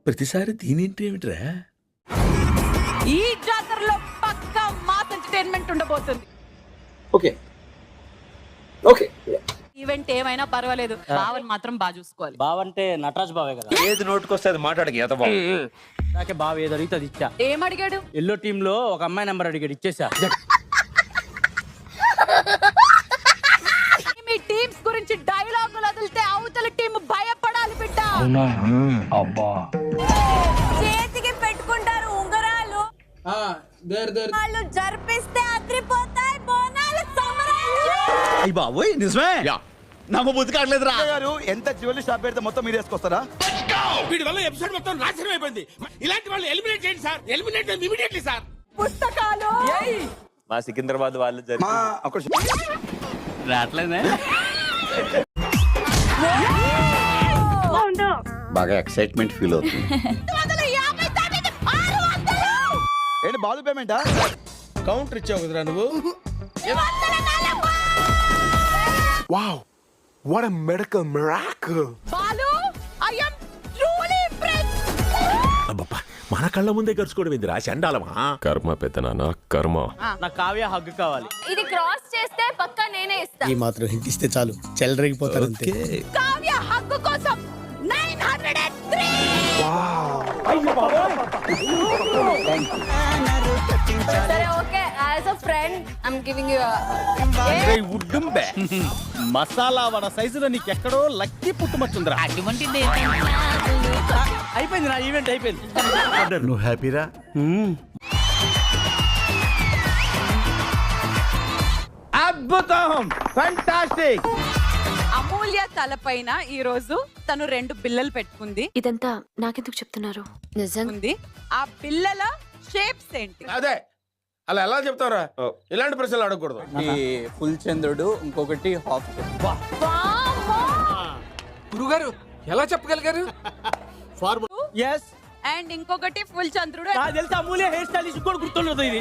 ప్రతిసారి దీనింటి ఏమిట్రా? ఈ జాతరలో పక్కా మాస్ ఎంటర్టైన్మెంట్ ఉండబోతుంది. ఓకే ఓకే ఈవెంట్ ఏమైనా పర్వాలేదు, బావని మాత్రం బాగా చూసుకోవాలి. బావంటే నటరాజ్ బావే కదా. ఏది నోటుకొస్తే అది మాట్లాడక ఎంత బాబు. నాకే బావ ఏదో అడిగితే అది ఇచ్చా. ఏం అడిగాడు? ఎల్లో టీమ్ లో ఒక అమ్మాయి నెంబర్ అడిగాడు, ఇచ్చేసా. మీ టీమ్స్ గురించి డైలాగులు వదిలితే అవతల టీం భయపడాలి బిడ్డ. చేతికి పెట్టుకుంటారు ఉంగరాలు, వాళ్ళు జరిపిస్తే అద్రిపోతాయి బోనాలు సంబరాలు. అయ్య బాబోయ్ నిజమే. నాకు బుద్ధి కావట్లేదురా. గారు ఎంత జ్యువెలరీ షాప్ పెడితే మొత్తం మీరు వేసుకొస్తారా? వీడి వల్ల ఎపిసోడ్ మొత్తం నాశనం అయిపోయింది. ఇలాంటి వాళ్ళు ఎలిమినేట్ చేయండి సార్. Eliminate immediately sir. పుస్తకాలు మా సికింద్రాబాద్ వాళ్ళు మా ఒక రావట్లేదే. బాగా ఎక్సైట్మెంట్ ఫీల్ అవుతుంది. 150 600 ఏంటి బాలు పేమెంటా? కౌంటర్ ఇచ్చావు కదరా నువ్వు. Wow, what a medical miracle! Balu, I am truly impressed. అబ్బబ్బా, మన కళ్ళ ముందే గరుచుకోవడం ఏందిరా చండాలమా? కర్మ పెద్దనాన్న కర్మ. నాకు కావ్య హగ్గు కావాలి. ఇది క్రాస్ చేస్తే పక్కా నేనే ఇస్తా. ఈ మాత్రం హింట్ ఇస్తే చాలు, చెలరేగిపోతారు అంతే. కావ్య హక్కు కోసం 903. సరే okay, as a friend I'm giving you masala vada సైజులో నీకు ఎక్కడో లక్కీ పుట్టుమచ్చుందిరా. అయిపోయింది నా ఈవెంట్ అయిపోయింది. నువ్వు హ్యాపీరా? అద్భుతం, ఫంటాస్టిక్. అమూల్య తలపైన ఈ రోజు తను 2 పిల్లలు పెట్టుకుంది. ఇదంతా నాకెందుకు చెప్తున్నారు? నిజం ఉంది. ఆ పిల్లల షేప్స్ ఏంటి? అదే అలా ఎలా చెప్తారా? ఇలాంటి ప్రశ్నలు అడగకూడదు. ఫుల్ చంద్రుడు, ఇంకొకటి హాఫ్. గురుగారు ఎలా చెప్పగలిగారు? అండ్ ఇంకొకటి ఫుల్ చంద్రుడు. తెలుసా అమూల్య హెయిర్ స్టైలిష్ కూడా గుర్తుండదు ఇది.